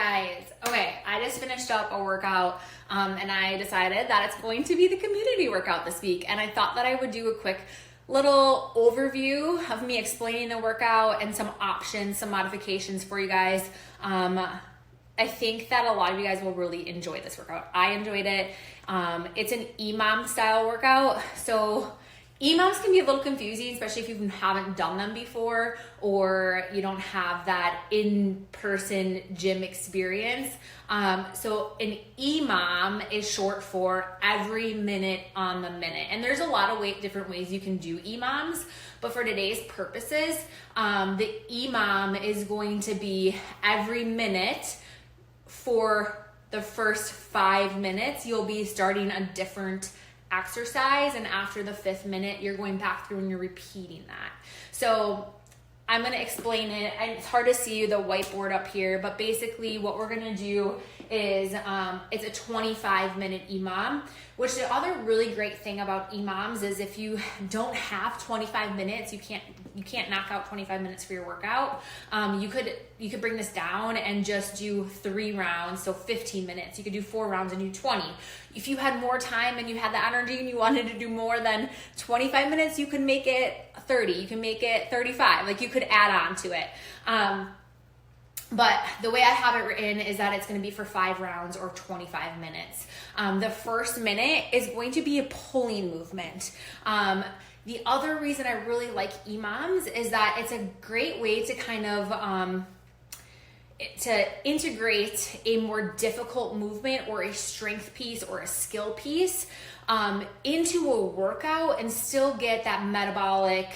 guys. Okay, I just finished up a workout and I decided that it's going to be the community workout this week. And I thought that I would do a quick little overview of me explaining the workout and some options, some modifications for you guys. I think that a lot of you guys will really enjoy this workout. I enjoyed it. It's an EMOM style workout. So EMOMs can be a little confusing, especially if you haven't done them before or you don't have that in-person gym experience. So an EMOM is short for every minute on the minute. And there's a lot of different ways you can do EMOMs, but for today's purposes, the EMOM is going to be every minute for the first 5 minutes. You'll be starting a different exercise, and after the 5th minute you're going back through and you're repeating that. So I'm going to explain it, and it's hard to see the whiteboard up here, but basically what we're going to do is it's a 25-minute EMOM, which the other really great thing about EMOMs is if you don't have 25 minutes, you can't knock out 25 minutes for your workout. You could bring this down and just do 3 rounds, so 15 minutes. You could do 4 rounds and do 20. If you had more time and you had the energy and you wanted to do more than 25 minutes, you could make it 30. You can make it 35. Like, you could add on to it. But the way I have it written is that it's going to be for 5 rounds or 25 minutes. The first minute is going to be a pulling movement. The other reason I really like EMOMs is that it's a great way to kind of to integrate a more difficult movement or a strength piece or a skill piece into a workout and still get that metabolic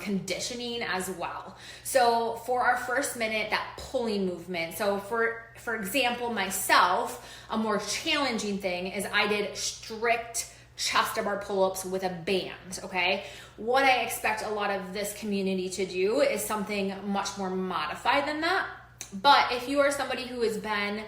conditioning as well. So for our first minute, that pulling movement. So for example, myself, a more challenging thing is I did strict chest to bar pull-ups with a band, okay? What I expect a lot of this community to do is something much more modified than that. But if you are somebody who has been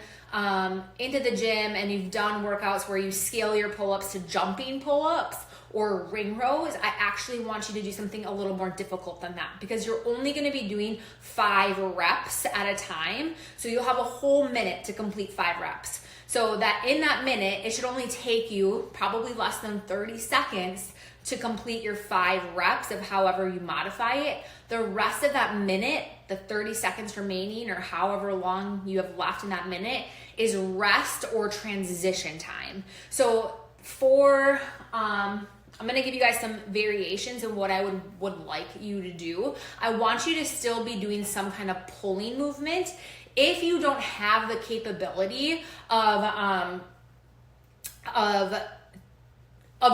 into the gym and you've done workouts where you scale your pull-ups to jumping pull-ups or ring rows, I actually want you to do something a little more difficult than that, because you're only going to be doing 5 reps at a time. So you'll have a whole minute to complete 5 reps. So that in that minute, it should only take you probably less than 30 seconds to complete your 5 reps of however you modify it. The rest of that minute, the 30 seconds remaining or however long you have left in that minute, is rest or transition time. So for, I'm gonna give you guys some variations in what I would like you to do. I want you to still be doing some kind of pulling movement. If you don't have the capability of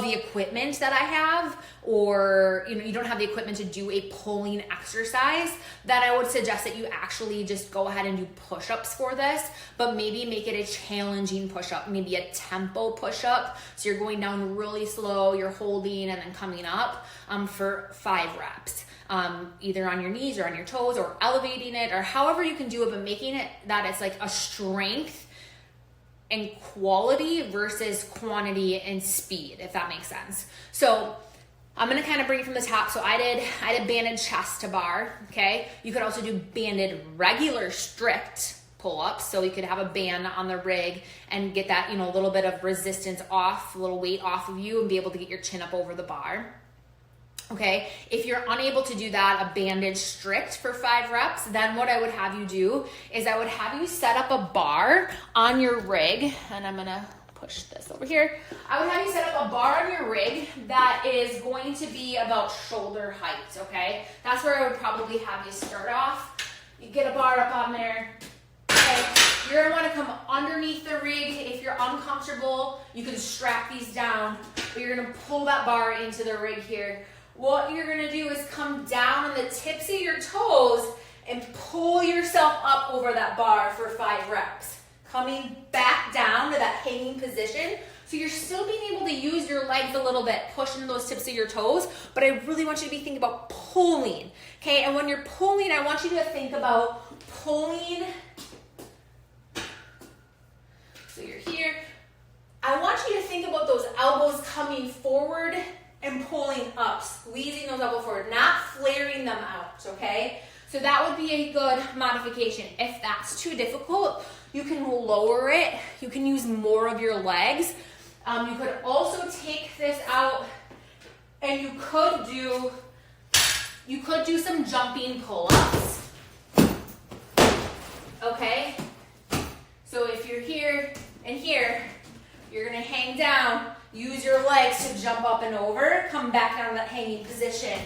the equipment that I have, or you don't have the equipment to do a pulling exercise, then I would suggest that you actually just go ahead and do push-ups for this, but maybe make it a challenging push-up, maybe a tempo push-up. So you're going down really slow, you're holding and then coming up for 5 reps. Either on your knees or on your toes, or elevating it, or however you can do it, but making it that it's like a strength and quality versus quantity and speed, if that makes sense. So I'm gonna kind of bring it from the top. So I did banded chest to bar, okay? You could also do banded regular strict pull-ups. So you could have a band on the rig and get that, a little bit of resistance off, a little weight off of you, and be able to get your chin up over the bar. Okay, if you're unable to do that, a banded strict for 5 reps, then what I would have you do is I would have you set up a bar on your rig, and I'm gonna push this over here. I would have you set up a bar on your rig that is going to be about shoulder height, okay? That's where I would probably have you start off. You get a bar up on there, okay? You're gonna wanna come underneath the rig. If you're uncomfortable, you can strap these down, but you're gonna pull that bar into the rig here. What you're gonna do is come down on the tips of your toes and pull yourself up over that bar for 5 reps. Coming back down to that hanging position. So you're still being able to use your legs a little bit, pushing those tips of your toes, but I really want you to be thinking about pulling, okay? And when you're pulling, I want you to think about pulling. So you're here. I want you to think about those elbows coming forward and pulling up, squeezing those elbows forward, not flaring them out, okay? So that would be a good modification. If that's too difficult, you can lower it. You can use more of your legs. You could also take this out and you could do some jumping pull-ups. Okay? So if you're here and here, you're gonna hang down, use your legs to jump up and over, come back down to that hanging position.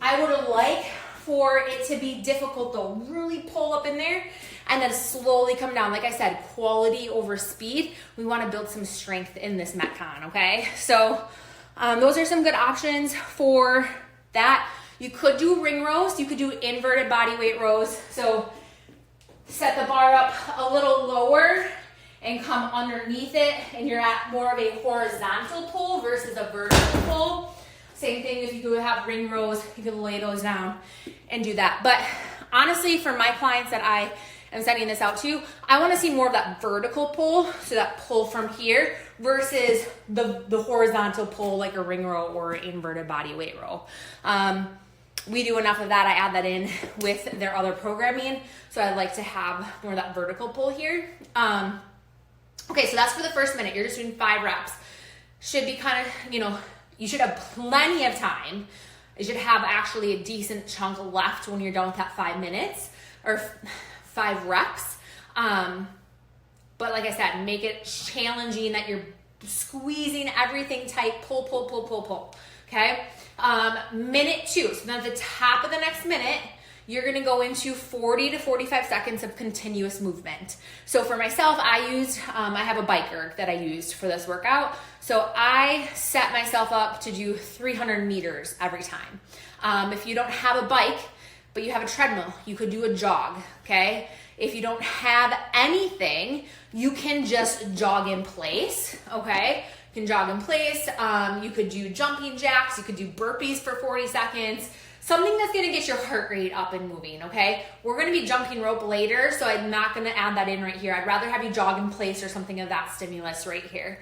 I would like for it to be difficult though, really pull up in there and then slowly come down. Like I said, quality over speed. We wanna build some strength in this Metcon, okay? So those are some good options for that. You could do ring rows, you could do inverted body weight rows. So set the bar up a little lower and come underneath it, and you're at more of a horizontal pull versus a vertical pull. Same thing if you could have ring rows, you could lay those down and do that. But honestly, for my clients that I am sending this out to, I want to see more of that vertical pull, so that pull from here versus the horizontal pull like a ring row or inverted body weight row. We do enough of that. I add that in with their other programming. So I'd like to have more of that vertical pull here. Okay, so that's for the first minute. You're just doing 5 reps. Should be kind of, you should have plenty of time. You should have actually a decent chunk left when you're done with that 5 minutes or 5 reps. But like I said, make it challenging that you're squeezing everything tight, pull, pull, pull, pull, pull, okay? Minute 2, so then at the top of the next minute, you're gonna go into 40 to 45 seconds of continuous movement. So for myself, I have a bike erg that I used for this workout. So I set myself up to do 300 meters every time. If you don't have a bike, but you have a treadmill, you could do a jog, okay? If you don't have anything, you can just jog in place, okay? You can jog in place. You could do jumping jacks. You could do burpees for 40 seconds. Something that's gonna get your heart rate up and moving, okay? We're gonna be jumping rope later, so I'm not gonna add that in right here. I'd rather have you jog in place or something of that stimulus right here.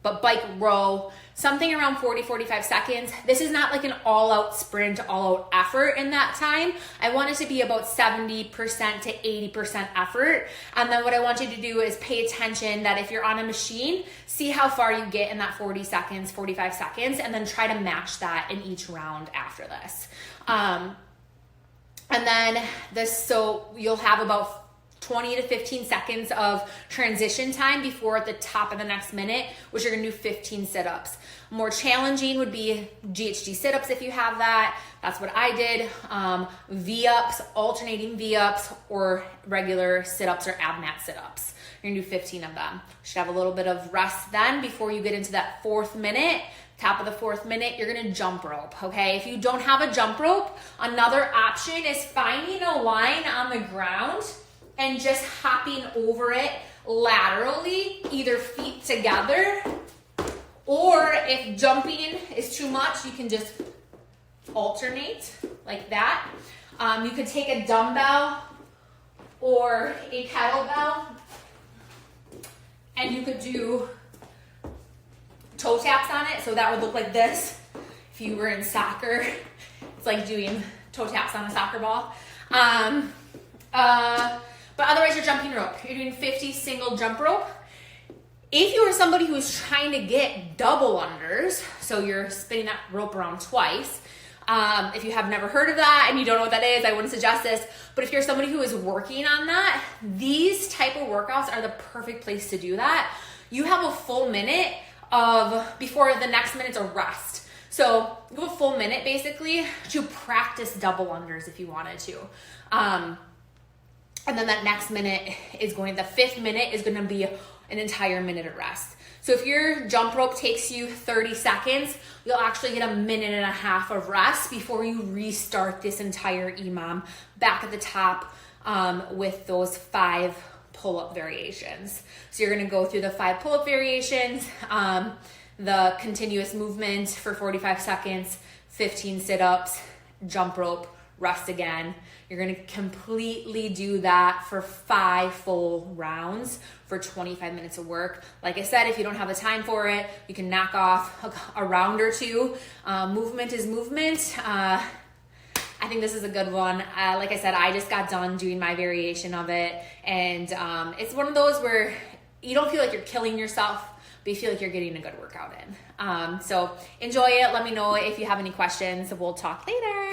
But bike row, something around 40, 45 seconds. This is not like an all-out sprint, all-out effort in that time. I want it to be about 70% to 80% effort. And then what I want you to do is pay attention that if you're on a machine, see how far you get in that 40 seconds, 45 seconds, and then try to match that in each round after this. And then so you'll have about 20 to 15 seconds of transition time before at the top of the next minute, which you're gonna do 15 sit-ups. More challenging would be GHD sit-ups if you have that. That's what I did. V-ups, alternating V-ups, or regular sit-ups or ab mat sit-ups. You're gonna do 15 of them. You should have a little bit of rest then before you get into that 4th minute. Top of the 4th minute, you're gonna jump rope, okay? If you don't have a jump rope, another option is finding a line on the ground and just hopping over it laterally, either feet together, or if jumping is too much, you can just alternate like that. You could take a dumbbell or a kettlebell, and you could do toe taps on it. So that would look like this. If you were in soccer, it's like doing toe taps on a soccer ball. But otherwise you're jumping rope. You're doing 50 single jump rope. If you are somebody who's trying to get double unders, so you're spinning that rope around twice, if you have never heard of that and you don't know what that is, I wouldn't suggest this. But if you're somebody who is working on that, these type of workouts are the perfect place to do that. You have a full minute before the next minute's a rest. So you have a full minute basically to practice double unders if you wanted to. And then that next minute the 5th minute is gonna be an entire minute of rest. So if your jump rope takes you 30 seconds, you'll actually get a minute and a half of rest before you restart this entire EMOM back at the top with those 5 pull-up variations. So you're gonna go through the 5 pull-up variations, the continuous movement for 45 seconds, 15 sit-ups, jump rope, rest again. You're gonna completely do that for 5 full rounds for 25 minutes of work. Like I said, if you don't have the time for it, you can knock off a round or two. Movement is movement. I think this is a good one. Like I said, I just got done doing my variation of it, and it's one of those where you don't feel like you're killing yourself, but you feel like you're getting a good workout in. So enjoy it. Let me know if you have any questions. We'll talk later.